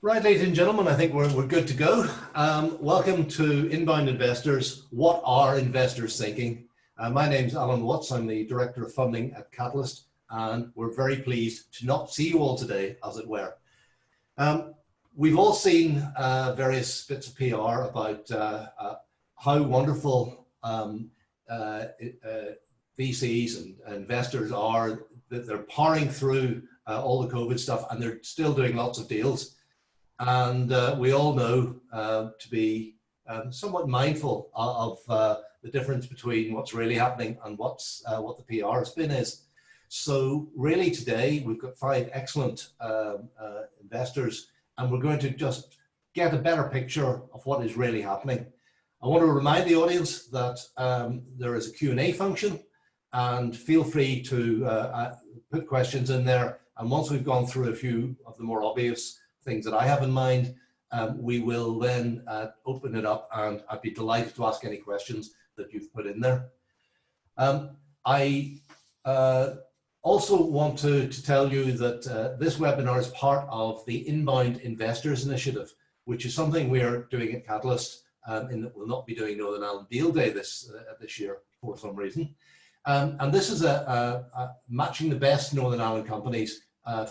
Right, ladies and gentlemen, I think we're good to go. Welcome to Inbound Investors. What are investors thinking? My name's Alan Watts. I'm the Director of Funding at Catalyst, and we're very pleased to not see you all today, as it were. We've all seen various bits of PR about how wonderful VCs and investors are, that they're powering through all the COVID stuff, and they're still doing lots of deals. And we all know to be somewhat mindful of the difference between what's really happening and what the PR spin is. So really today we've got 5 excellent investors, and we're going to just get a better picture of what is really happening. I want to remind the audience that there is a Q&A function, and feel free to put questions in there. And once we've gone through a few of the more obvious things that I have in mind, we will then open it up, and I'd be delighted to ask any questions that you've put in there. I also want to tell you that this webinar is part of the Inbound Investors Initiative, which is something we are doing at Catalyst, in that we'll not be doing Northern Ireland Deal Day this year for some reason. And this is matching the best Northern Ireland companies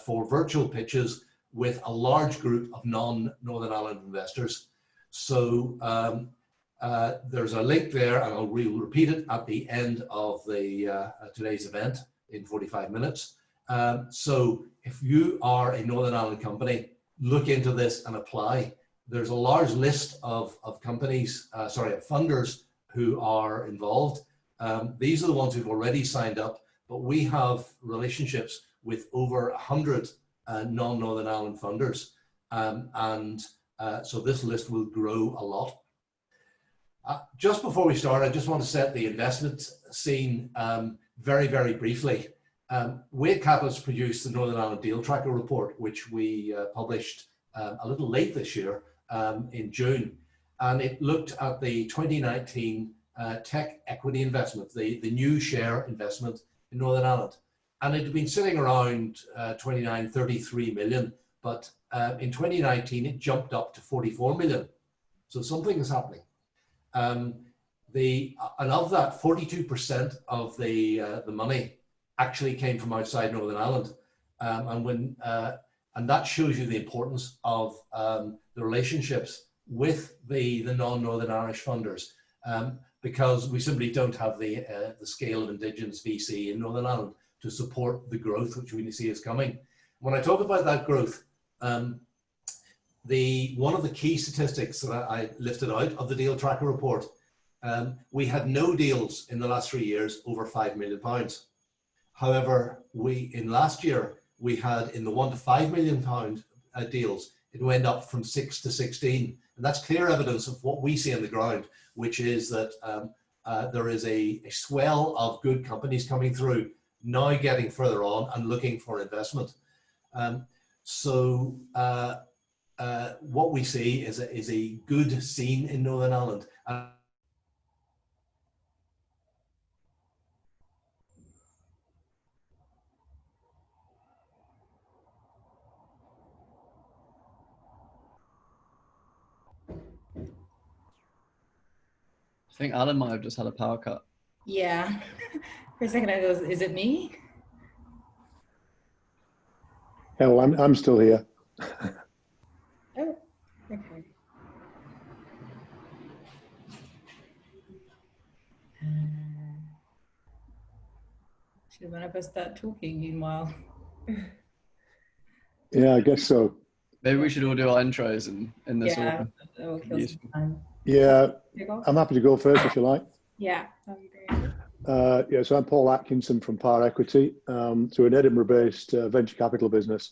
for virtual pitches with a large group of non-Northern Ireland investors. So there's a link there, and we'll repeat it at the end of the today's event in 45 minutes. So if you are a Northern Ireland company, look into this and apply. There's a large list of companies, of funders who are involved. These are the ones who've already signed up, but we have relationships with over 100 non-Northern Ireland funders, so this list will grow a lot. Just before we start, I just want to set the investment scene very, very briefly. We at Catalyst produced the Northern Ireland Deal Tracker report, which we published a little late this year in June, and it looked at the 2019 tech equity investment, the new share investment in Northern Ireland. And it had been sitting around 33 million, but in 2019 it jumped up to 44 million. So something is happening. And of that, 42% of the money actually came from outside Northern Ireland, and that shows you the importance of the relationships with the non-Northern Irish funders, because we simply don't have the scale of Indigenous VC in Northern Ireland to support the growth which we see is coming. When I talk about that growth, one of the key statistics that I lifted out of the Deal Tracker report, we had no deals in the last 3 years over £5 million. However, in last year, we had in the £1 to £5 million deals, it went up from 6 to 16. And that's clear evidence of what we see on the ground, which is that there is a swell of good companies coming through, now getting further on and looking for investment. What we see is a good scene in Northern Ireland. I think Alan might have just had a power cut. Yeah. For a second I goes, is it me? Hell, I'm still here. Oh, okay. Should one of us start talking meanwhile? Yeah, I guess so. Maybe we should all do our intros in this Yeah, order. that will kill some time. Yeah, I'm happy to go first if you like. Yeah, that'd be great. Yeah, so I'm Paul Atkinson from Power Equity, so an Edinburgh-based venture capital business.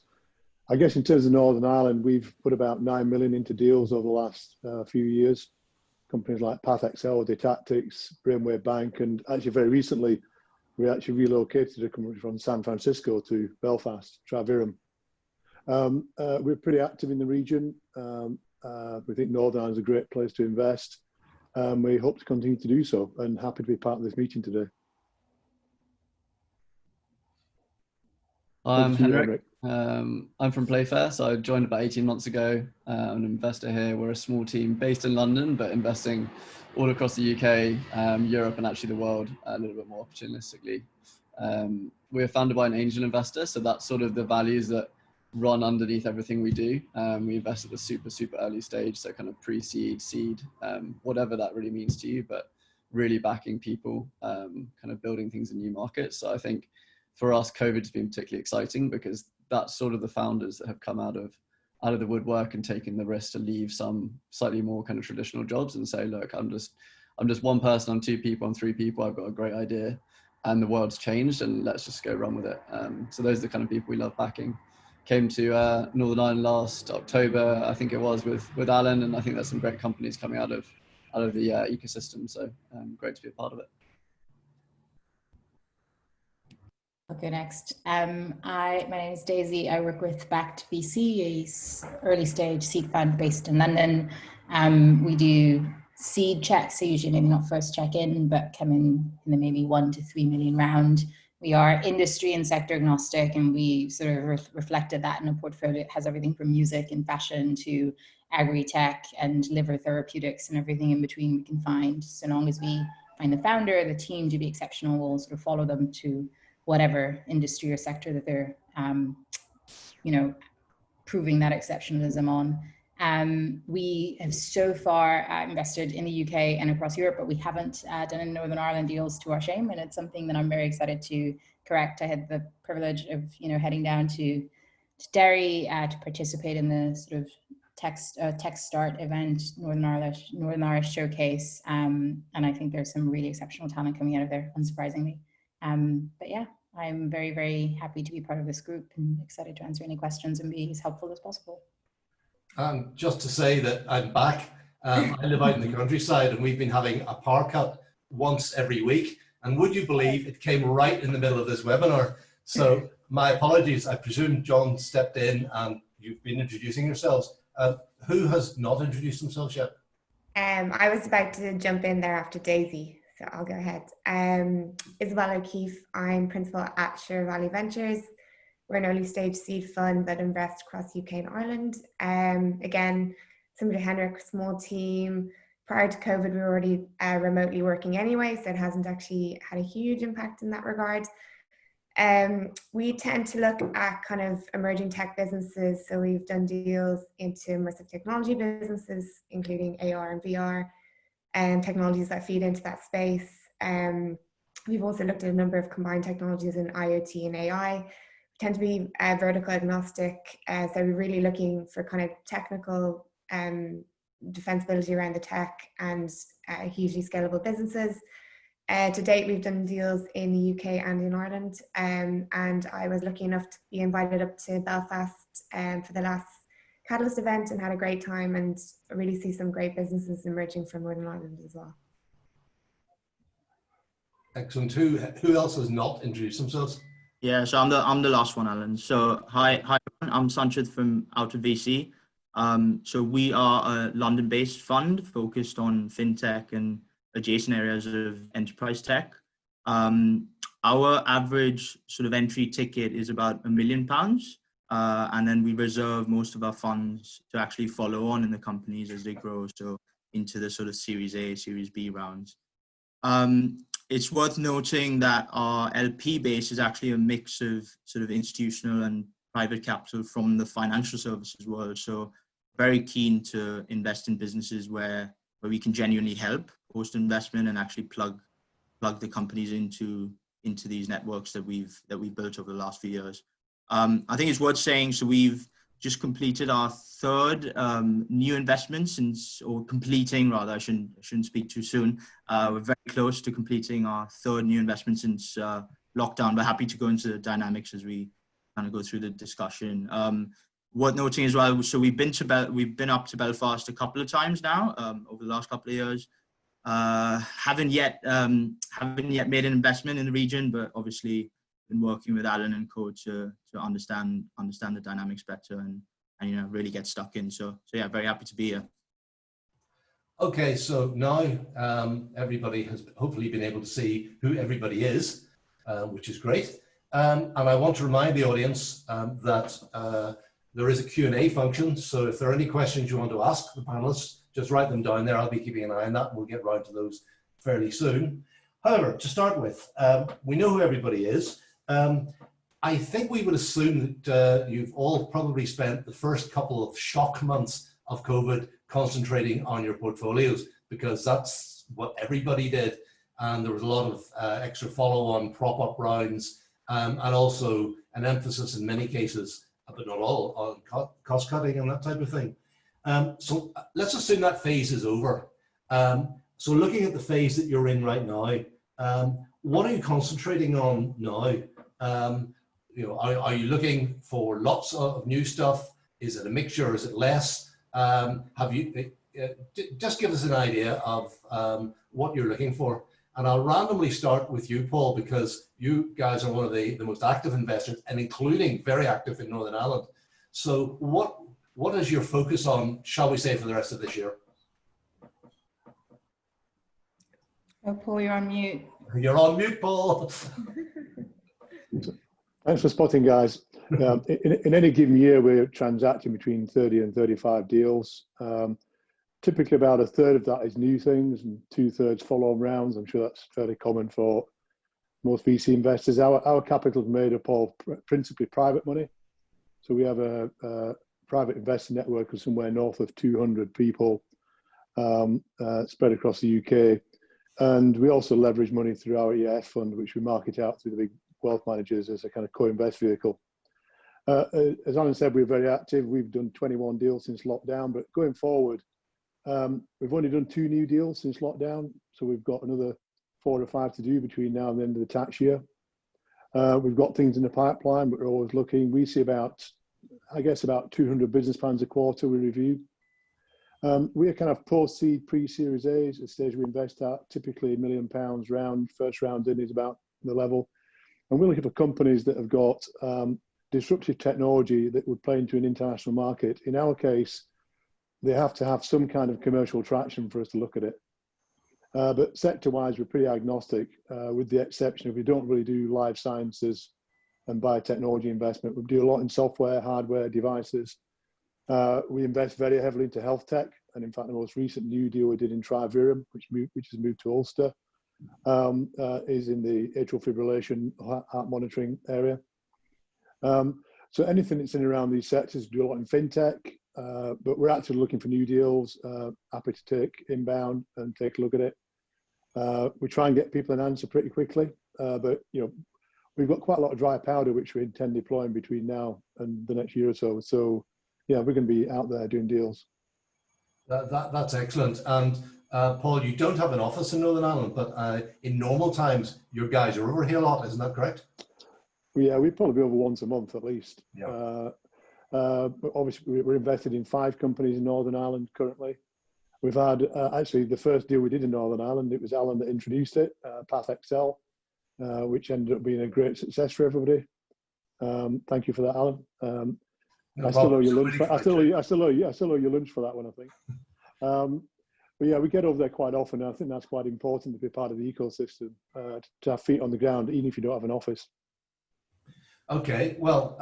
I guess in terms of Northern Ireland, we've put about 9 million into deals over the last few years. Companies like PathXL, Tactics, Brainwave Bank, and actually very recently, we actually relocated a company from San Francisco to Belfast, Travirum. We're pretty active in the region. We think Northern Ireland is a great place to invest. We hope to continue to do so, and happy to be part of this meeting today. I'm Henrik. I'm from Playfair, so I joined about 18 months ago. I'm an investor here. We're a small team based in London, but investing all across the UK, Europe, and actually the world a little bit more opportunistically. We're founded by an angel investor, so that's sort of the values that run underneath everything we do. We invest at the super early stage, so kind of pre-seed, seed, whatever that really means to you, but really backing people, kind of building things in new markets. So I think for us, COVID's been particularly exciting because that's sort of the founders that have come out of the woodwork and taken the risk to leave some slightly more kind of traditional jobs and say, look, I'm just one person, I'm two people, I'm three people, I've got a great idea and the world's changed and let's just go run with it. So those are the kind of people we love backing. Came to Northern Ireland last October, I think it was, with Alan, and I think there's some great companies coming out of the ecosystem. So great to be a part of it. Okay, next. My name is Daisy. I work with Backed VC, a early stage seed fund based in London. We do seed checks, so usually maybe not first check in, but come in the maybe 1 to 3 million round. We are industry and sector agnostic, and we sort of reflected that in a portfolio. It has everything from music and fashion to agri-tech and liver therapeutics and everything in between we can find. So long as we find the founder, the team to be exceptional, we'll sort of follow them to whatever industry or sector that they're, proving that exceptionalism on. We have so far invested in the UK and across Europe, but we haven't done any Northern Ireland deals, to our shame, and it's something that I'm very excited to correct. I had the privilege of, heading down to Derry to participate in the sort of Tech Start event, Northern Irish Showcase, and I think there's some really exceptional talent coming out of there, unsurprisingly. But yeah, I'm very, very happy to be part of this group and excited to answer any questions and be as helpful as possible. Just to say that I'm back. I live out in the countryside and we've been having a power cut once every week. And would you believe it came right in the middle of this webinar? So my apologies. I presume John stepped in and you've been introducing yourselves. Who has not introduced themselves yet? I was about to jump in there after Daisy, so I'll go ahead. Isabella O'Keefe, I'm principal at Share Valley Ventures. We're an early stage seed fund that invests across UK and Ireland. Again, similar to Henrik, small team. Prior to COVID, we were already remotely working anyway, so it hasn't actually had a huge impact in that regard. We tend to look at kind of emerging tech businesses. So we've done deals into immersive technology businesses, including AR and VR, and technologies that feed into that space. We've also looked at a number of combined technologies in IoT and AI. We tend to be vertical agnostic. So we're really looking for kind of technical defensibility around the tech and hugely scalable businesses. To date, we've done deals in the UK and in Ireland, and I was lucky enough to be invited up to Belfast for the last Catalyst event and had a great time, and I really see some great businesses emerging from Northern Ireland as well. Excellent. Who else has not introduced themselves? Yeah, so I'm the last one, Alan. So hi everyone. I'm Sanchit from Outer VC. So we are a London-based fund focused on fintech and adjacent areas of enterprise tech. Our average sort of entry ticket is about £1 million. And then we reserve most of our funds to actually follow on in the companies as they grow. So into the sort of Series A, Series B rounds. It's worth noting that our LP base is actually a mix of sort of institutional and private capital from the financial services world. So very keen to invest in businesses where we can genuinely help post-investment and actually plug the companies into these networks that we've built over the last few years. I think it's worth saying, so we've just completed our third new investment since, or completing rather, I shouldn't speak too soon. We're very close to completing our third new investment since lockdown, but happy to go into the dynamics as we kind of go through the discussion. Worth noting as well, so we've been up to Belfast a couple of times now over the last couple of years. Haven't yet made an investment in the region, but obviously been working with Alan and co to understand the dynamics better and really get stuck in. So yeah, very happy to be here. Okay, so now everybody has hopefully been able to see who everybody is, which is great. And I want to remind the audience that there is a Q&A function. So if there are any questions you want to ask the panelists, just write them down there. I'll be keeping an eye on that, and we'll get round to those fairly soon. However, to start with, we know who everybody is. I think we would assume that you've all probably spent the first couple of shock months of COVID concentrating on your portfolios, because that's what everybody did. And there was a lot of extra follow-on prop-up rounds, and also an emphasis in many cases, but not all, on cost-cutting and that type of thing. So let's assume that phase is over. So looking at the phase that you're in right now, what are you concentrating on now? You know, are you looking for lots of new stuff? Is it a mixture? Is it less? Have you just give us an idea of what you're looking for? And I'll randomly start with you, Paul, because you guys are one of the most active investors, and including very active in Northern Ireland. So what is your focus on, shall we say, for the rest of this year? Oh, Paul, you're on mute. You're on mute, Paul. Thanks for spotting, guys. In any given year, we're transacting between 30 and 35 deals. Typically about a third of that is new things and 2/3 follow-on rounds. I'm sure that's fairly common for most VC investors. Our capital is made up of principally private money. So we have a private investor network of somewhere north of 200 people spread across the UK. And we also leverage money through our EIF fund, which we market out through the big wealth managers as a kind of co-invest vehicle. As Alan said, we're very active. We've done 21 deals since lockdown, but going forward, we've only done 2 new deals since lockdown. So we've got another 4 or 5 to do between now and the end of the tax year. We've got things in the pipeline, but we're always looking. We see about 200 business plans a quarter we review. We're kind of post-seed, pre-series A, a stage we invest at, typically £1 million round. First round in is about the level. And we're looking for companies that have got disruptive technology that would play into an international market. In our case, they have to have some kind of commercial traction for us to look at it. But sector-wise, we're pretty agnostic, with the exception of we don't really do life sciences and biotechnology investment. We do a lot in software, hardware, devices. We invest very heavily into health tech. And in fact, the most recent new deal we did in Trivirum, which has moved to Ulster, is in the atrial fibrillation heart monitoring area. So anything that's in around these sectors, we do a lot in fintech, but we're actually looking for new deals, happy to take inbound and take a look at it. We try and get people an answer pretty quickly, but you know, we've got quite a lot of dry powder, which we intend deploying between now and the next year or so. So yeah, we're going to be out there doing deals. That's excellent. And Paul, you don't have an office in Northern Ireland, but in normal times, your guys are over here a lot, isn't that correct? Yeah, we'd probably be over once a month at least. Yeah. But obviously, we're invested in 5 companies in Northern Ireland currently. We've had, actually, the first deal we did in Northern Ireland, it was Alan that introduced it, PathXL, which ended up being a great success for everybody. Thank you for that, Alan. No I still owe you problem. lunch. I still owe you lunch for that one, I think. But yeah, we get over there quite often. And I think that's quite important to be part of the ecosystem, to have feet on the ground, even if you don't have an office. Okay, well,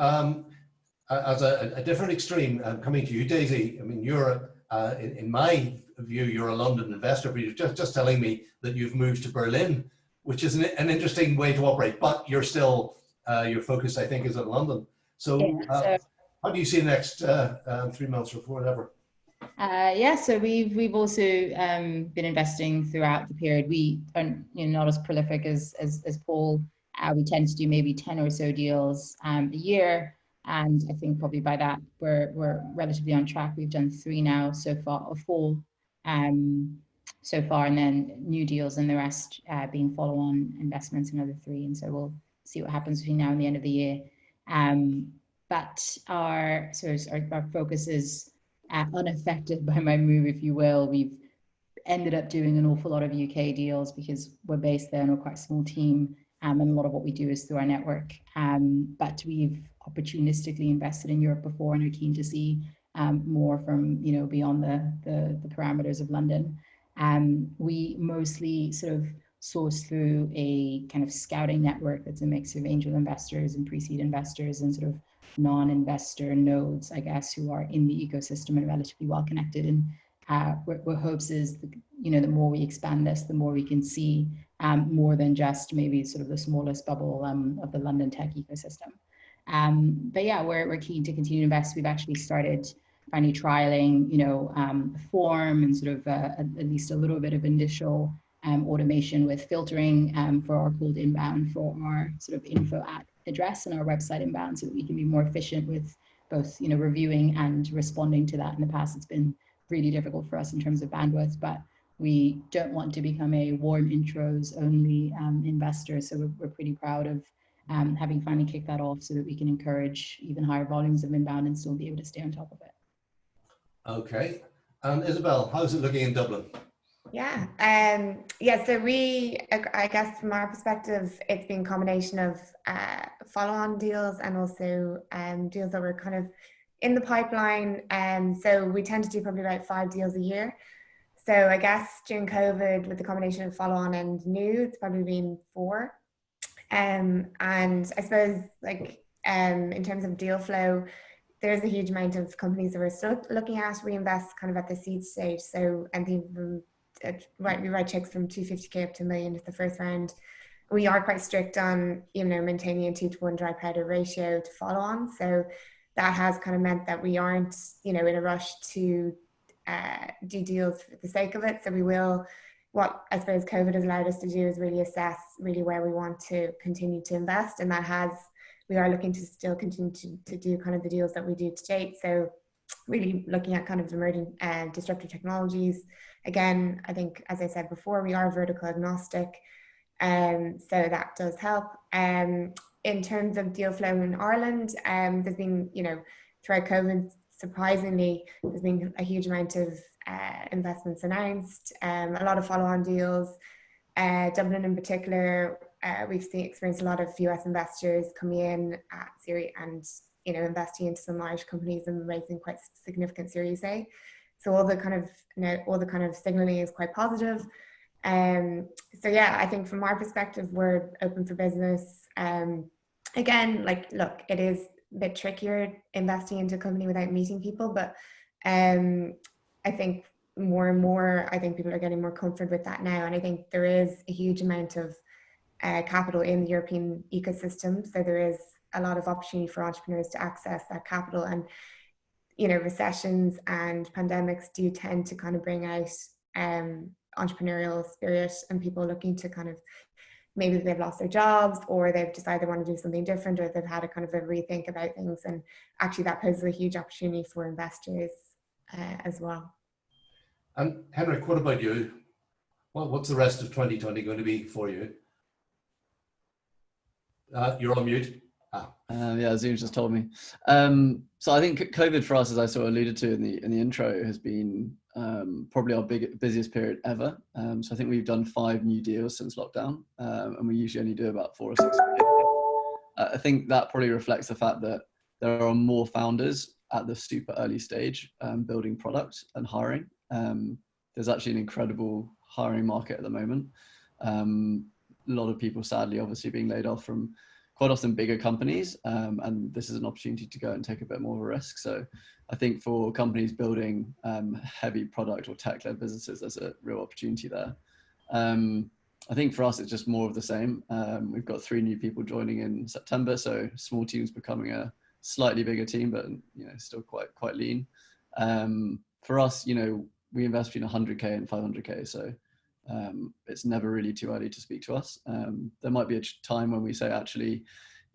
as a different extreme, coming to you, Daisy. I mean, you're in my view, you're a London investor, but you're just telling me that you've moved to Berlin, which is an interesting way to operate. But you're still your focus, I think, is on London. So, how do you see the next 3 months or whatever? Yeah, so we've also been investing throughout the period. We aren't, not as prolific as Paul. We tend to do maybe 10 or so deals a year, and I think probably by that we're relatively on track. We've done 3 now so far, or 4 so far, and then new deals, and the rest being follow-on investments, another 3. And so we'll see what happens between now and the end of the year. But our focus is unaffected by my move, if you will. We've ended up doing an awful lot of UK deals because we're based there and we're quite a small team, and a lot of what we do is through our network. But we've opportunistically invested in Europe before and are keen to see more from beyond the parameters of London. We mostly sort of sourced through a kind of scouting network that's a mix of angel investors and pre-seed investors and sort of non-investor nodes, I guess, who are in the ecosystem and relatively well connected. And what hopes is, the more we expand this, the more we can see more than just maybe sort of the smallest bubble of the London tech ecosystem. But yeah, we're keen to continue to invest. We've actually started finally trialing, the form and sort of at least a little bit of initial automation with filtering for our cold inbound for our sort of info at address and our website inbound, so that we can be more efficient with both, reviewing and responding to that. In the past, it's been really difficult for us in terms of bandwidth, but we don't want to become a warm intros only investor. So we're pretty proud of having finally kicked that off, so that we can encourage even higher volumes of inbound and still be able to stay on top of it. Okay. Isabel, how's it looking in Dublin? Yeah, so I guess from our perspective, it's been a combination of follow-on deals and also deals that were kind of in the pipeline. So we tend to do probably about 5 deals a year. So I guess during COVID, with the combination of follow-on and new, it's probably been 4. And I suppose, like, in terms of deal flow, there's a huge amount of companies that we're still looking at. We invest kind of at the seed stage. So anything from we write checks from 250K up to $1 million at the first round. We are quite strict on, maintaining a 2-to-1 dry powder ratio to follow on. So that has kind of meant that we aren't, in a rush to do deals for the sake of it. So we will, what I suppose COVID has allowed us to do is really assess really where we want to continue to invest. And we are looking to still continue to do kind of the deals that we do to date. So really looking at kind of emerging disruptive technologies. Again, I think, as I said before, we are vertical agnostic. So that does help. In terms of deal flow in Ireland, there's been, throughout COVID, surprisingly, there's been a huge amount of investments announced, a lot of follow-on deals. Dublin in particular, we've experienced a lot of US investors coming in at Series and investing into some Irish companies and raising quite significant Series A. So all the kind of signaling is quite positive. So yeah, I think from our perspective, we're open for business. Again, look, it is a bit trickier investing into a company without meeting people, but I think more and more, I think people are getting more comfort with that now. And I think there is a huge amount of capital in the European ecosystem. So there is a lot of opportunity for entrepreneurs to access that capital. And, recessions and pandemics do tend to kind of bring out entrepreneurial spirit and people looking to kind of, maybe they've lost their jobs or they've decided they want to do something different, or they've had a kind of a rethink about things. And actually that poses a huge opportunity for investors as well. And Henrik, what about you? What's the rest of 2020 going to be for you? You're on mute. Yeah, Zoom just told me. So I think COVID for us, as I sort of alluded to in the intro, has been probably our busiest period ever. So I think we've done 5 new deals since lockdown, and we usually only do about 4 or 6 a year. I think that probably reflects the fact that there are more founders at the super early stage building product and hiring. There's actually an incredible hiring market at the moment. A lot of people, sadly, obviously being laid off from quite often bigger companies, and this is an opportunity to go and take a bit more of a risk. So I think for companies building heavy product or tech-led businesses, there's a real opportunity there. I think for us, it's just more of the same. We've got 3 new people joining in September, so small teams becoming a slightly bigger team, but still quite lean. For us, we invest between 100K and 500K, so it's never really too early to speak to us. There might be a time when we say, actually,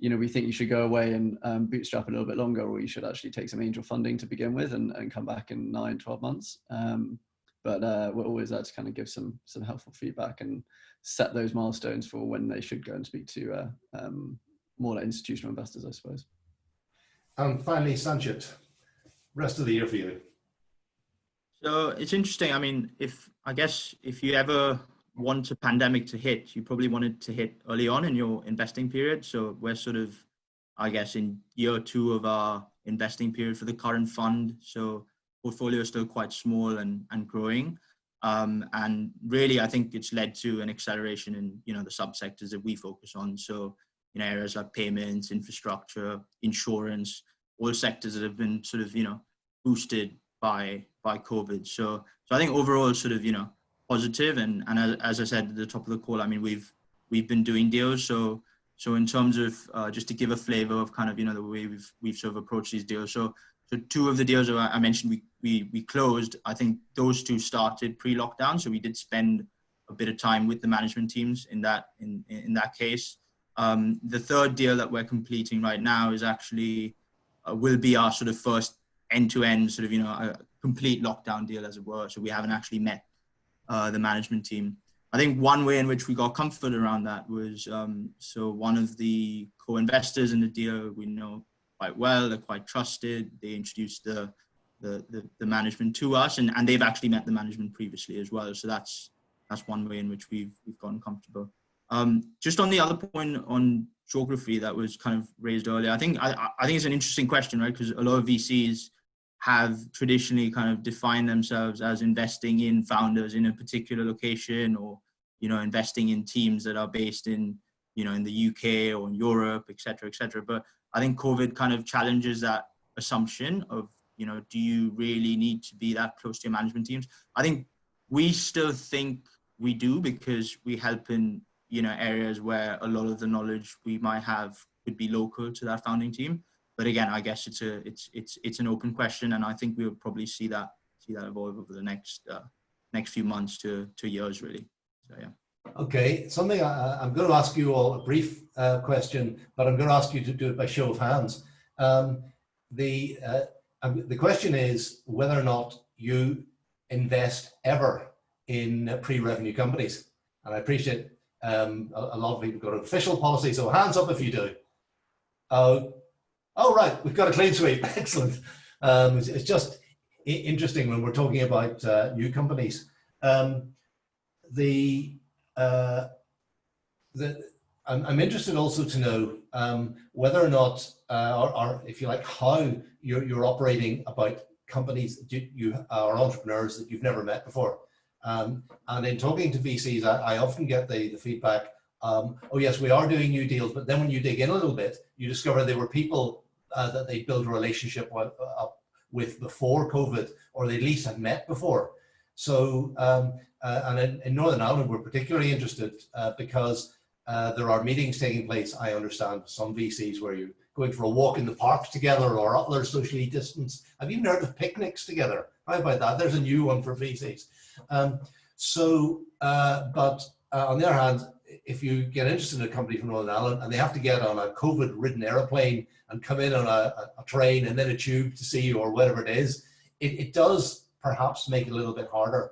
we think you should go away and bootstrap a little bit longer, or you should actually take some angel funding to begin with and come back in 9-12 months. But we're always there to kind of give some helpful feedback and set those milestones for when they should go and speak to more like institutional investors, I suppose. And finally, Sanchit, rest of the year for you. So it's interesting. I mean, if you ever want a pandemic to hit, you probably want it to hit early on in your investing period. So we're sort of, I guess, in year 2 of our investing period for the current fund. So portfolio is still quite small and growing. And really, I think it's led to an acceleration in, the subsectors that we focus on. So, areas like payments, infrastructure, insurance, all sectors that have been sort of, boosted by COVID. So I think overall, sort of, positive. And as I said at the top of the call, I mean, we've been doing deals. So in terms of just to give a flavor of kind of, the way we've sort of approached these deals. So two of the deals that I mentioned we closed, I think those two started pre-lockdown. So we did spend a bit of time with the management teams in that case. The third deal that we're completing right now is actually will be our sort of first end-to-end sort of, a complete lockdown deal, as it were. So we haven't actually met the management team. I think one way in which we got comfort around that was, so one of the co-investors in the deal we know quite well, they're quite trusted. They introduced the management to us, and they've actually met the management previously as well. So that's one way in which we've gotten comfortable. Just on the other point on geography that was kind of raised earlier, I think it's an interesting question, right? Because a lot of VCs have traditionally kind of defined themselves as investing in founders in a particular location, or investing in teams that are based in in the UK or in Europe, et cetera. But I think COVID kind of challenges that assumption of do you really need to be that close to your management teams? I think we still think we do, because we help in areas where a lot of the knowledge we might have could be local to that founding team. But again, I guess it's an open question, and I think we'll probably see that evolve over the next few months to years, really. So yeah. Okay, something I'm going to ask you all a brief question, but I'm going to ask you to do it by show of hands. The question is whether or not you invest ever in pre-revenue companies, and I appreciate a lot of people got an official policy, so hands up if you do. Oh, right, we've got a clean sweep. Excellent. It's just interesting when we're talking about new companies. I'm interested also to know whether or not, or if you like, how you're operating about companies you are entrepreneurs that you've never met before. And in talking to VCs, I often get the feedback, oh yes, we are doing new deals, but then when you dig in a little bit, you discover they were people that they built a relationship with before COVID, or they at least had met before. So, and in Northern Ireland, we're particularly interested because there are meetings taking place, I understand, some VCs where you're going for a walk in the park together, or other socially distanced. I've even heard of picnics together. How about that? There's a new one for VCs. But on the other hand, if you get interested in a company from Northern Ireland and they have to get on a COVID-ridden aeroplane and come in on a train and then a tube to see you, or whatever it is, it does perhaps make it a little bit harder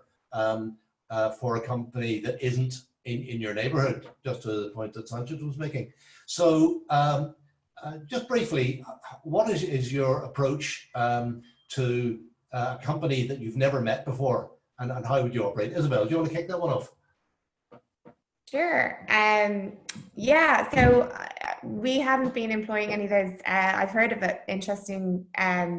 for a company that isn't in your neighborhood, just to the point that Sanchez was making. So just briefly, what is your approach to a company that you've never met before, and how would you operate? Isabel, do you want to kick that one off? Sure. Yeah, so we haven't been employing any of those. I've heard of it, interesting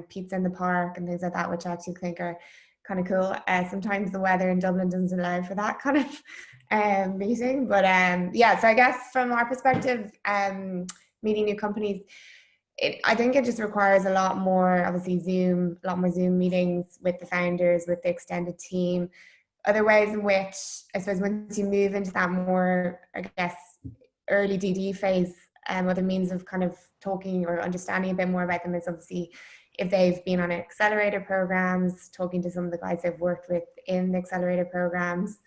pizza in the park and things like that, which I actually think are kind of cool. Sometimes the weather in Dublin doesn't allow for that kind of meeting. But yeah, so I guess from our perspective, meeting new companies, I think it just requires a lot more, obviously Zoom meetings with the founders, with the extended team. Other ways in which, I suppose, once you move into that more, I guess, early DD phase, other means of kind of talking or understanding a bit more about them is obviously if they've been on accelerator programs, talking to some of the guys they've worked with in the accelerator programs,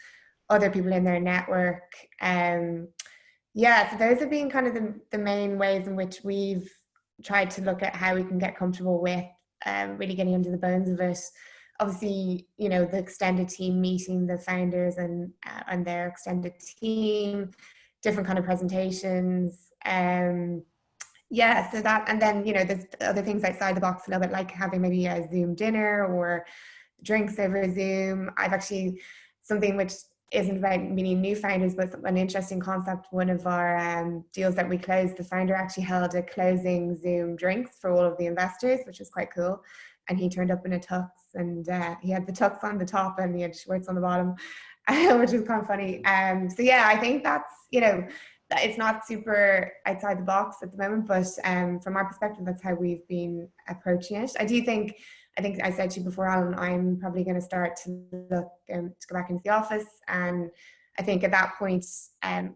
other people in their network. Yeah, so those have been kind of the main ways in which we've tried to look at how we can get comfortable with really getting under the bones of it. Obviously, the extended team meeting the founders and their extended team, different kind of presentations. Yeah, so that, and then, there's other things outside the box a little bit, like having maybe a Zoom dinner or drinks over Zoom. I've actually, something which isn't about meeting new founders, but an interesting concept. One of our deals that we closed, the founder actually held a closing Zoom drinks for all of the investors, which was quite cool. and he turned up in a tux, and he had the tux on the top and he had shorts on the bottom, which was kind of funny. So yeah, I think that's, you know, it's not super outside the box at the moment, but from our perspective, that's how we've been approaching it. I think I said to you before, Alan, I'm probably going to start to look to go back into the office, and I think at that point,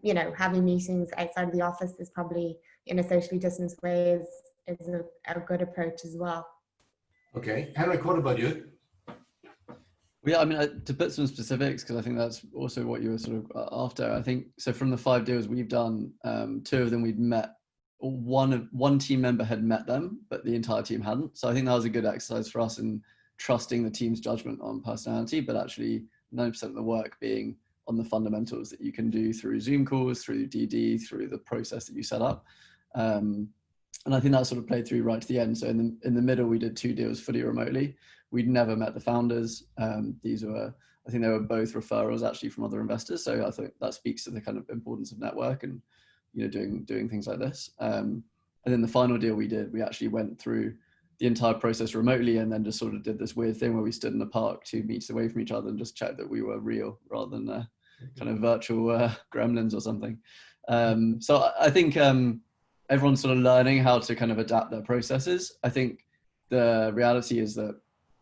you know, having meetings outside of the office is probably, in a socially distanced way, is a good approach as well. Okay, Henrik, what about you? Yeah, I mean, to put some specifics, because I think that's also what you were sort of after. I think so. From the 5 deals we've done, 2 of them we'd met. One team member had met them, but the entire team hadn't. So I think that was a good exercise for us in trusting the team's judgment on personality, but actually 90% of the work being on the fundamentals that you can do through Zoom calls, through DD, through the process that you set up. And I think that sort of played through right to the end. So in the middle, we did 2 deals fully remotely. We'd never met the founders. These were, I think they were both referrals actually from other investors. So I think that speaks to the kind of importance of network and, you know, doing things like this. And then the final deal we did, we actually went through the entire process remotely, and then just sort of did this weird thing where we stood in the park 2 meters away from each other and just checked that we were real rather than kind of virtual gremlins or something. So I think everyone's sort of learning how to kind of adapt their processes. I think the reality is that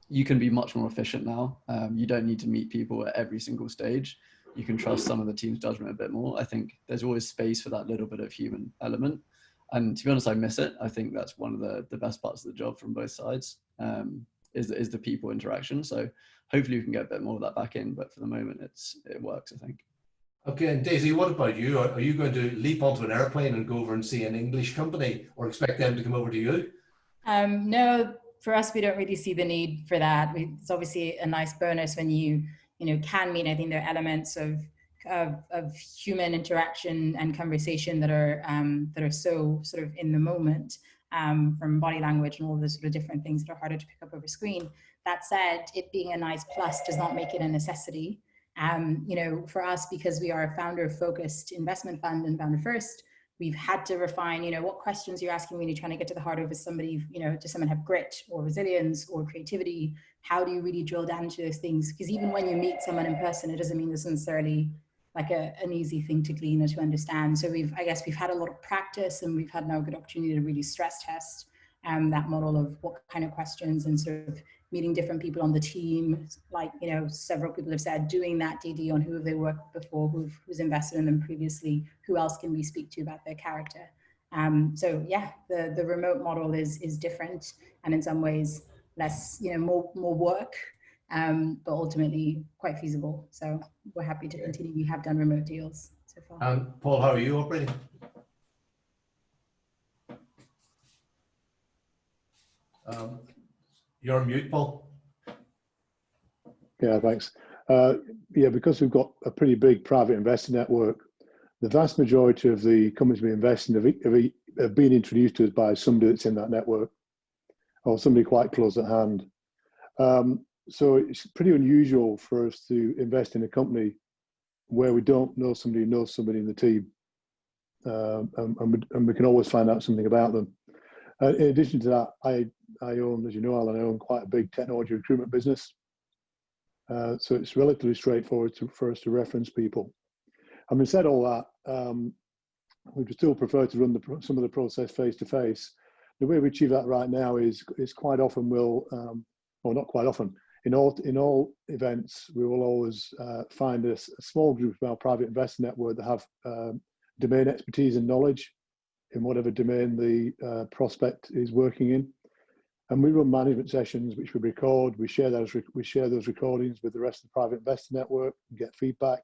you can be much more efficient now. You don't need to meet people at every single stage. You can trust some of the team's judgment a bit more. I think there's always space for that little bit of human element. And to be honest, I miss it. I think that's one of the best parts of the job from both sides, is the people interaction. So hopefully we can get a bit more of that back in, but for the moment it works, I think. Okay, and Daisy, what about you? Are you going to leap onto an airplane and go over and see an English company, or expect them to come over to you? No, for us, we don't really see the need for that. It's obviously a nice bonus when you can meet. I think there are elements of human interaction and conversation that are so sort of in the moment, from body language and all the sort of different things that are harder to pick up over screen. That said, it being a nice plus does not make it a necessity. You know, for us, because we are a founder-focused investment fund and founder first, we've had to refine, you know, what questions you're asking when you're trying to get to the heart of somebody, you know, does someone have grit or resilience or creativity? How do you really drill down into those things? Because even when you meet someone in person, it doesn't mean it's necessarily like an easy thing to glean or to understand. So I guess we've had a lot of practice, and we've had now a good opportunity to really stress test that model of what kind of questions, and sort of meeting different people on the team. Like, you know, several people have said doing that DD on who have they worked with before, who's invested in them previously, who else can we speak to about their character. So yeah, the remote model is different, and in some ways less, you know, more work, but ultimately quite feasible. So we're happy to continue. We have done remote deals so far. Paul, how are you operating? You're on mute, Paul. Yeah, thanks. Yeah, because we've got a pretty big private investor network, the vast majority of the companies we invest in have been introduced to us by somebody that's in that network, or somebody quite close at hand. So it's pretty unusual for us to invest in a company where we don't know somebody who knows somebody in the team, and we can always find out something about them. In addition to that, I own, as you know, Alan, I own quite a big technology recruitment business. So it's relatively straightforward for us to reference people. Having said all that, we would still prefer to run some of the process face to face. The way we achieve that right now is quite often we'll, well, not quite often, in all events, we will always find a small group of our private investor network that have domain expertise and knowledge in whatever domain the prospect is working in. And we run management sessions, which we record. We share those recordings with the rest of the private investor network and get feedback.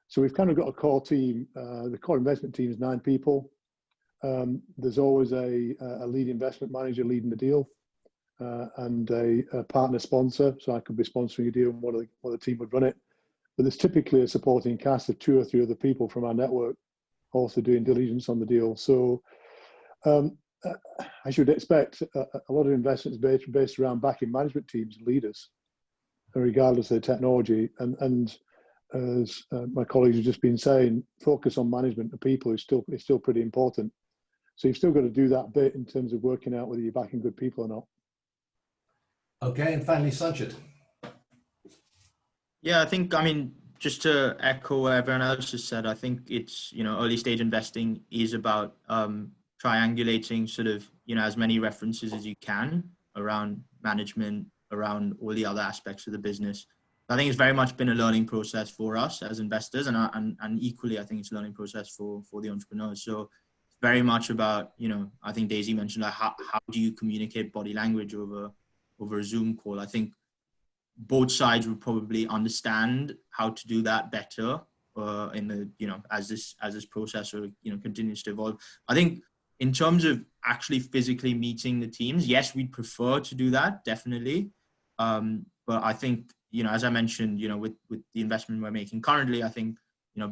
So we've kind of got a core team. The core investment team is 9 people. There's always a lead investment manager leading the deal, and a partner sponsor. So I could be sponsoring a deal and one of the team would run it. But there's typically a supporting cast of 2 or 3 other people from our network also doing diligence on the deal. So I should expect a lot of investments based around backing management teams and leaders, regardless of the technology. And as my colleagues have just been saying, focus on management of people is still pretty important. So you've still got to do that bit in terms of working out whether you're backing good people or not. Okay, and finally, Sanchit. Yeah, I mean, just to echo what everyone else has said, I think it's, early stage investing is about triangulating sort of, as many references as you can around management, around all the other aspects of the business. I think it's very much been a learning process for us as investors, and equally, I think it's a learning process for the entrepreneurs. So it's very much about, I think Daisy mentioned, like, how do you communicate body language over a Zoom call? I think both sides would probably understand how to do that better in the, as this process continues to evolve. I think in terms of actually physically meeting the teams, yes, we'd prefer to do that, definitely. But I think, as I mentioned, with the investment we're making currently, I think,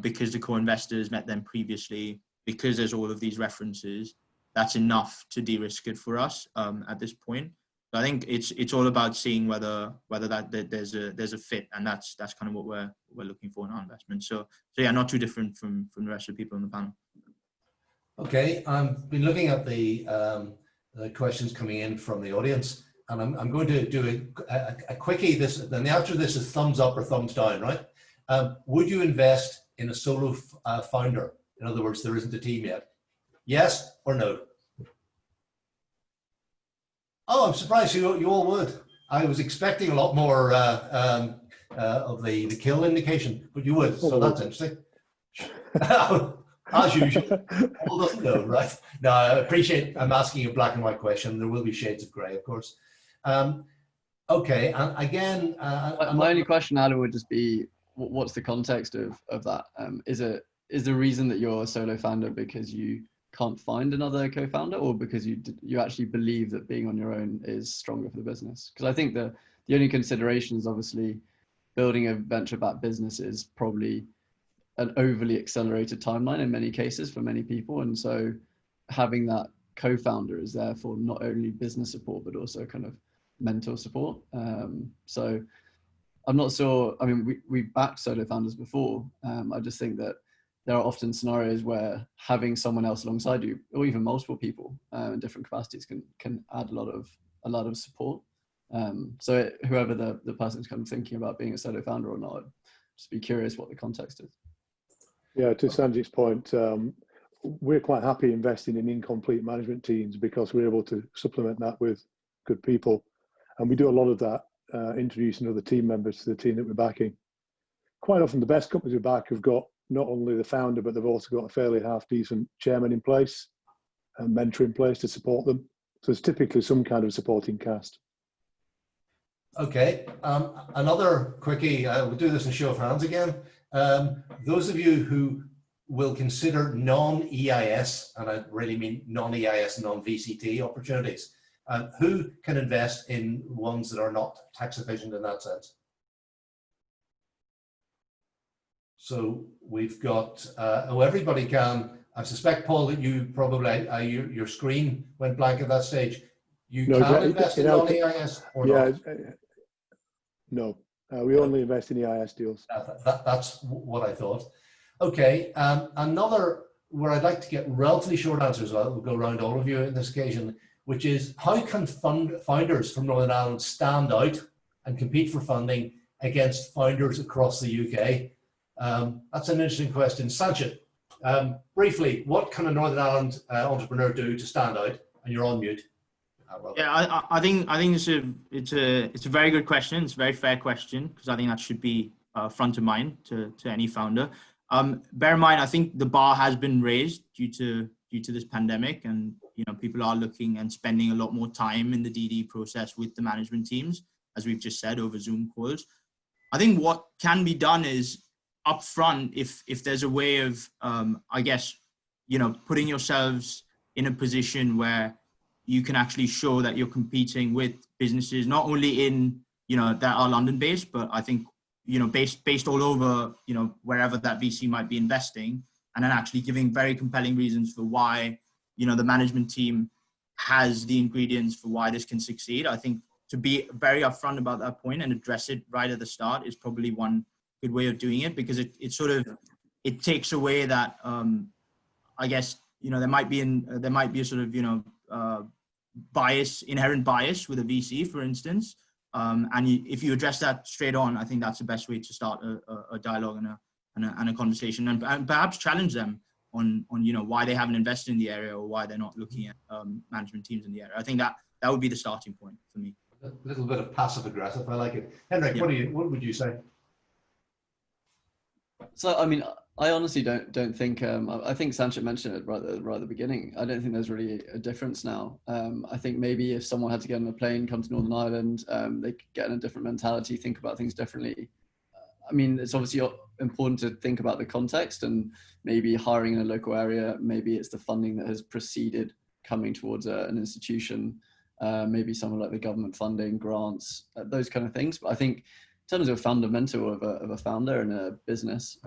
because the co-investors met them previously, because there's all of these references, that's enough to de-risk it for us at this point. So I think it's all about seeing whether that there's a fit, and that's kind of what we're looking for in our investment. So yeah, not too different from the rest of the people on the panel. Okay, I've been looking at the questions coming in from the audience, and I'm going to do a quickie. Then the answer to this is thumbs up or thumbs down, right? Would you invest in a solo founder? In other words, there isn't a team yet. Yes or no? Oh, I'm surprised you all would. I was expecting a lot more of the kill indication, but you would, so that's interesting. As usual, all doesn't know, right? No, I appreciate I'm asking a black and white question. There will be shades of grey, of course. Okay, and again... my only question, Alan, would just be, what's the context of that? Is the reason that you're a solo founder because you can't find another co-founder, or because you actually believe that being on your own is stronger for the business? Because I think the only consideration is obviously building a venture-backed business is probably an overly accelerated timeline in many cases for many people, and so having that co-founder is there for not only business support but also kind of mental support. So I'm not sure. I mean, we've backed solo founders before. I just think that there are often scenarios where having someone else alongside you, or even multiple people in different capacities, can add a lot of support. So whoever the person's kind of thinking about being a solo founder or not, I'd just be curious what the context is. Yeah, to Sanjit's point, we're quite happy investing in incomplete management teams because we're able to supplement that with good people, and we do a lot of that, introducing other team members to the team that we're backing. Quite often, the best companies we back have got not only the founder, but they've also got a fairly half-decent chairman in place and mentor in place to support them. So it's typically some kind of supporting cast. Okay, another quickie, we'll do this in show of hands again. Those of you who will consider non-EIS, and I really mean non-EIS, non-VCT opportunities, who can invest in ones that are not tax efficient in that sense? So we've got, everybody can. I suspect, Paul, that you probably, your screen went blank at that stage. You can invest in non-EIS or not? No, we only invest in EIS deals. That's what I thought. Okay, another where I'd like to get relatively short answers, we'll go around all of you on this occasion, which is how can founders from Northern Ireland stand out and compete for funding against founders across the UK? That's an interesting question. Sanchit, briefly, what can a Northern Ireland entrepreneur do to stand out? And you're on mute. Yeah, I think it's a very good question. It's a very fair question, because I think that should be front of mind to any founder. Bear in mind, I think the bar has been raised due to this pandemic, and people are looking and spending a lot more time in the DD process with the management teams, as we've just said, over Zoom calls. I think what can be done is upfront, if there's a way of I guess putting yourselves in a position where you can actually show that you're competing with businesses not only in that are London based, but I think based all over wherever that VC might be investing, and then actually giving very compelling reasons for why the management team has the ingredients for why this can succeed. I think to be very upfront about that point and address it right at the start is probably one good way of doing it, because it takes away that I guess there might be a sort of bias, inherent bias with a VC, for instance, If you address that straight on, I think that's the best way to start a dialogue and a conversation, and perhaps challenge them on why they haven't invested in the area or why they're not looking at management teams in the area. I think that would be the starting point for me. A little bit of passive aggressive. I like it. Henrik, Yeah. what would you say? So, I mean, I honestly don't think, I think Sanchit mentioned it right at the beginning. I don't think there's really a difference now. I think maybe if someone had to get on a plane, come to Northern Ireland, they could get in a different mentality, think about things differently. I mean, it's obviously important to think about the context, and maybe hiring in a local area, maybe it's the funding that has preceded coming towards an institution, maybe something like the government funding, grants, those kind of things. But I think in terms of fundamental of a founder in a business,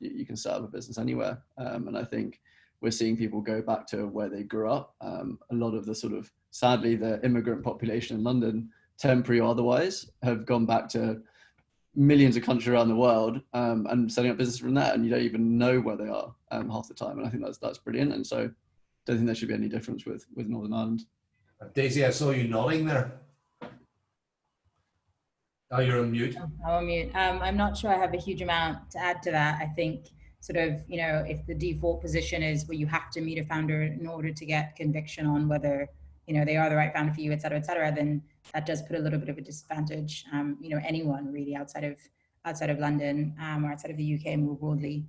you can set up a business anywhere. And I think we're seeing people go back to where they grew up. A lot of the sort of, sadly, the immigrant population in London, temporary or otherwise, have gone back to millions of countries around the world, and setting up business from that, and you don't even know where they are half the time. And I think that's brilliant. And so I don't think there should be any difference with Northern Ireland. Daisy, I saw you nodding there. Oh, you're on mute. I'm on mute. I'm not sure I have a huge amount to add to that. I think sort of, if the default position is where you have to meet a founder in order to get conviction on whether, they are the right founder for you, et cetera, then that does put a little bit of a disadvantage, anyone really outside of London, or outside of the UK more broadly.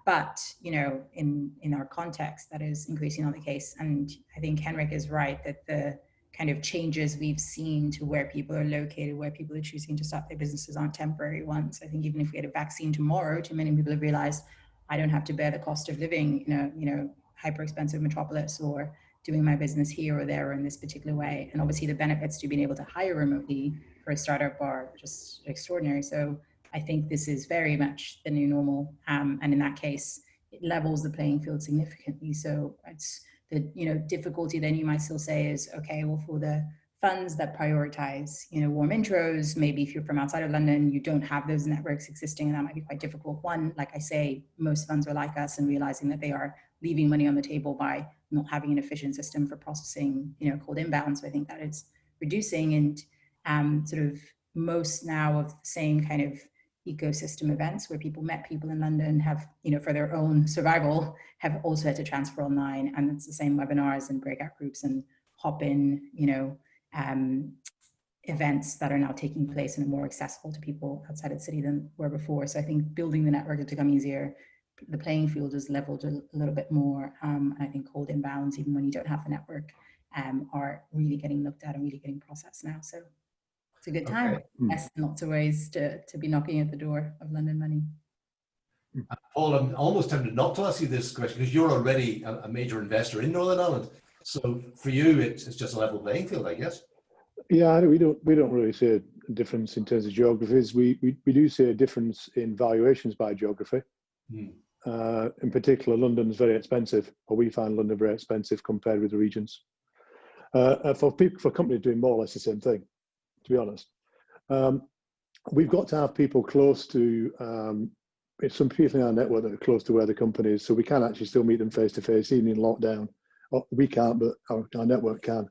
But, in our context, that is increasingly the case. And I think Henrik is right that the kind of changes we've seen to where people are located, where people are choosing to start their businesses aren't temporary ones. I think even if we had a vaccine tomorrow, too many people have realized I don't have to bear the cost of living in a hyper expensive metropolis, or doing my business here or there or in this particular way. And obviously the benefits to being able to hire remotely for a startup are just extraordinary. So I think this is very much the new normal. And in that case, it levels the playing field significantly. So it's the difficulty then you might still say is, okay, well, for the funds that prioritize, warm intros, maybe if you're from outside of London, you don't have those networks existing, and that might be quite difficult. One, like I say, most funds are like us and realizing that they are leaving money on the table by not having an efficient system for processing, cold inbound. So I think that it's reducing, and sort of most now of the same kind of ecosystem events where people met people in London have, for their own survival, have also had to transfer online. And it's the same webinars and breakout groups and hop-in, events that are now taking place and are more accessible to people outside of the city than were before. So I think building the network has become easier. The playing field is leveled a little bit more. And I think cold inbounds, even when you don't have the network, are really getting looked at and really getting processed now. So it's a good time. Okay. Yes, lots of ways to be knocking at the door of London money. Paul, I'm almost tempted not to ask you this question because you're already a major investor in Northern Ireland. So for you, it's just a level playing field, I guess. Yeah, we don't really see a difference in terms of geographies. We do see a difference in valuations by geography. In particular, London is very expensive, or we find London very expensive compared with the regions. For companies doing more or less the same thing, to be honest. We've got to have people close to, some people in our network that are close to where the company is, so we can actually still meet them face to face, even in lockdown. We can't, but our network can.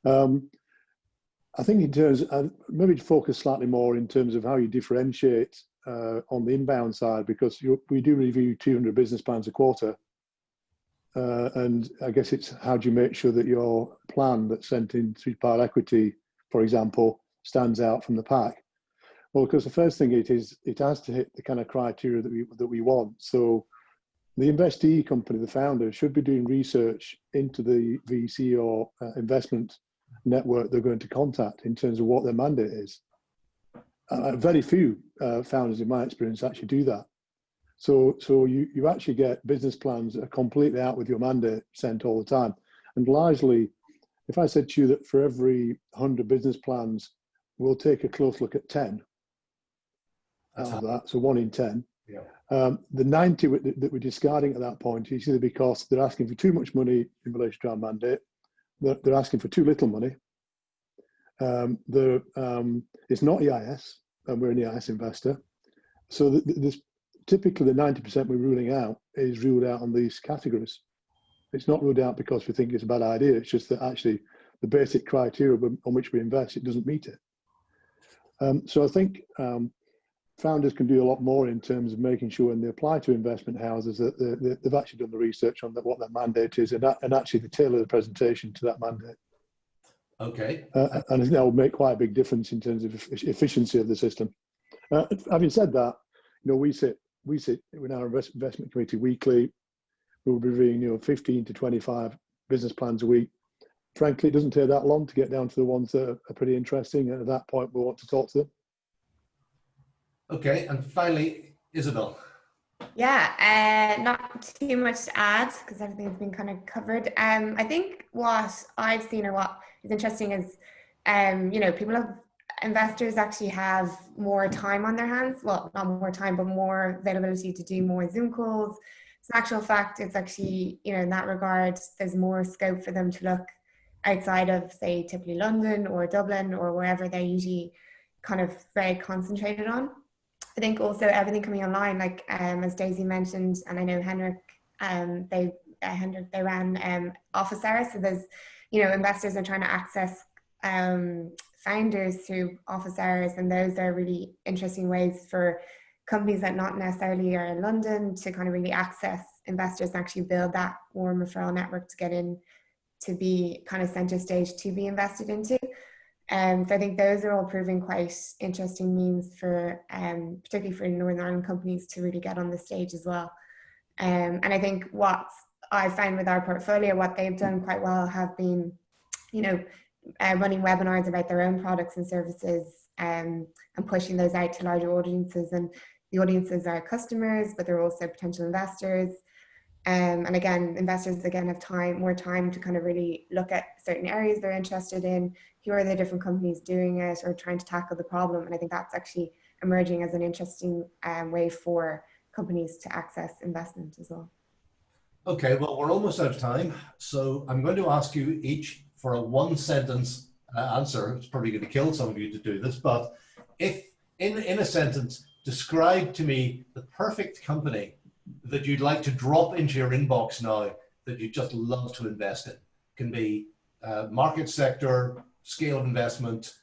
I think in terms, maybe to focus slightly more in terms of how you differentiate on the inbound side, because we do review 200 business plans a quarter. And I guess it's how do you make sure that your plan that's sent in through private equity, for example, stands out from the pack? Well, because the first thing it has to hit the kind of criteria that we want. So the investee company, the founder, should be doing research into the VC or investment network they're going to contact in terms of what their mandate is. Very few founders, in my experience, actually do that. So you actually get business plans that are completely out with your mandate sent all the time. And largely, if I said to you that for every 100 business plans, we'll take a close look at 10 out of that, so 1 in 10. Yeah. The 90 that we're discarding at that point is either because they're asking for too much money in relation to our mandate, they're asking for too little money. It's not EIS, and we're an EIS investor. So there's typically the 90% we're ruling out is ruled out on these categories. It's not ruled out because we think it's a bad idea. It's just that actually the basic criteria on which we invest, it doesn't meet it. So I think founders can do a lot more in terms of making sure when they apply to investment houses that they've actually done the research on what their mandate is, and actually they tailor the presentation to that mandate. Okay. And that will make quite a big difference in terms of efficiency of the system. Having said that, we sit in our investment committee weekly. We'll be reviewing 15 to 25 business plans a week. Frankly, it doesn't take that long to get down to the ones that are pretty interesting, and at that point we want to talk to them. Okay, and finally, Isabel. Yeah, not too much to add because everything's been kind of covered. I think what I've seen or what is interesting is, investors actually have more time on their hands. Well, not more time, but more availability to do more Zoom calls. So in actual fact, it's actually, in that regard, there's more scope for them to look outside of, say, typically London or Dublin or wherever they're usually kind of very concentrated on. I think also everything coming online, like as Daisy mentioned, and I know Henrik, they ran office hours. So there's, investors are trying to access founders through office hours, and those are really interesting ways for companies that not necessarily are in London to kind of really access investors and actually build that warm referral network to get in to be kind of center stage to be invested into. So I think those are all proving quite interesting means for, particularly for Northern Ireland companies to really get on the stage as well. And I think what I found with our portfolio, what they've done quite well have been, running webinars about their own products and services and pushing those out to larger audiences. And the audiences are customers, but they're also potential investors. And again, investors have more time to kind of really look at certain areas they're interested in. Who are the different companies doing it or trying to tackle the problem? And I think that's actually emerging as an interesting way for companies to access investment as well. Okay, well, we're almost out of time. So I'm going to ask you each for a one-sentence answer. It's probably going to kill some of you to do this, but if in a sentence, describe to me the perfect company that you'd like to drop into your inbox now that you just love to invest in. Can be market sector, scale of investment,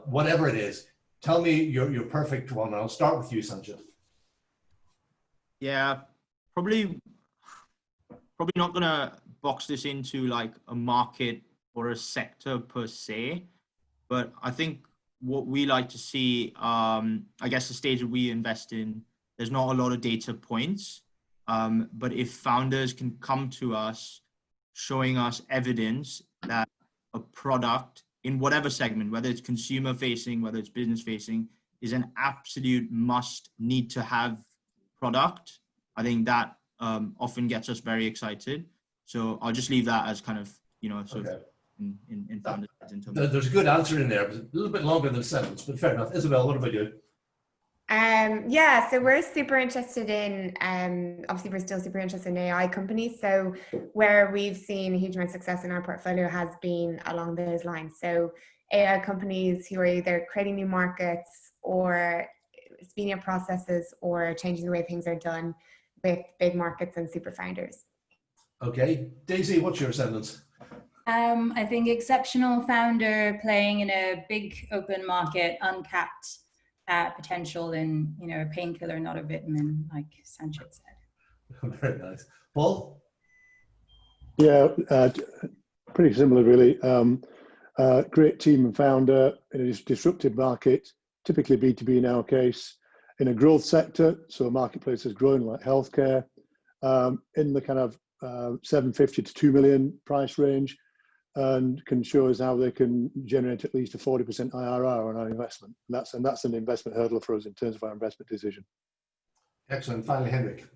whatever it is. Tell me your perfect one. I'll start with you, Sanjit. Yeah, probably not gonna box this into like a market or a sector per se, but I think what we like to see, I guess the stage that we invest in, there's not a lot of data points, but if founders can come to us showing us evidence that a product in whatever segment, whether it's consumer facing, whether it's business facing, is an absolute must need to have product, I think that often gets us very excited. So I'll just leave that as kind of, sort of in founders. There's a good answer in there. It was a little bit longer than a sentence, but fair enough. Isabel, what about you? Yeah, so we're super interested in, obviously we're still super interested in AI companies. So where we've seen a huge amount of success in our portfolio has been along those lines. So AI companies who are either creating new markets or speeding up processes or changing the way things are done with big markets and super founders. Okay, Daisy, what's your sentence? I think exceptional founder playing in a big open market, uncapped potential in, a painkiller, not a vitamin, like Sanchit said. Very nice. Paul? Yeah, pretty similar really. Great team and founder in a disruptive market, typically B2B in our case, in a growth sector, so a marketplace is growing like healthcare, in the kind of 750 to 2 million price range, and can show us how they can generate at least a 40% IRR on our investment. And that's an investment hurdle for us in terms of our investment decision. Excellent. Finally, Henrik.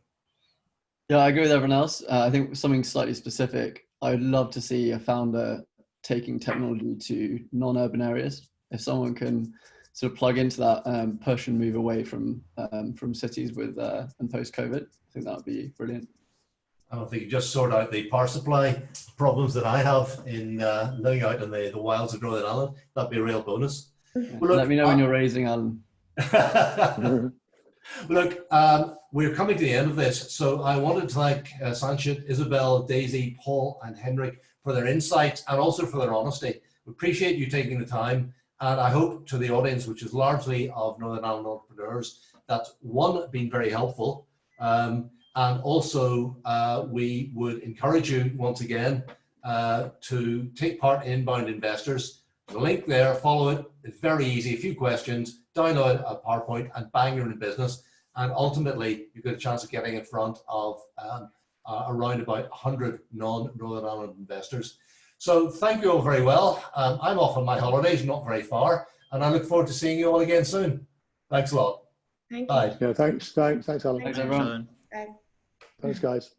Yeah, I agree with everyone else. I think something slightly specific. I'd love to see a founder taking technology to non-urban areas. If someone can sort of plug into that, push and move away from cities with and post-COVID, I think that would be brilliant. I don't think you just sort out the power supply problems that I have in living out in the wilds of Northern Ireland. That'd be a real bonus. Well, let me know when you're raising, Alan. Look, we're coming to the end of this, so I wanted to thank Sanchit, Isabel, Daisy, Paul, and Henrik for their insights and also for their honesty. We appreciate you taking the time, and I hope to the audience, which is largely of Northern Ireland entrepreneurs, that's one, been very helpful, and also we would encourage you once again to take part in Inbound Investors. The link there, follow it. It's very easy. A few questions, download a PowerPoint, and bang, you're in business. And ultimately, you've got a chance of getting in front of around about 100 non-Northern Ireland investors. So thank you all very well. I'm off on my holidays, not very far, and I look forward to seeing you all again soon. Thanks a lot. Thank you. Bye. Yeah, thanks, Alan. Thanks, everyone. Bye. Thanks, guys.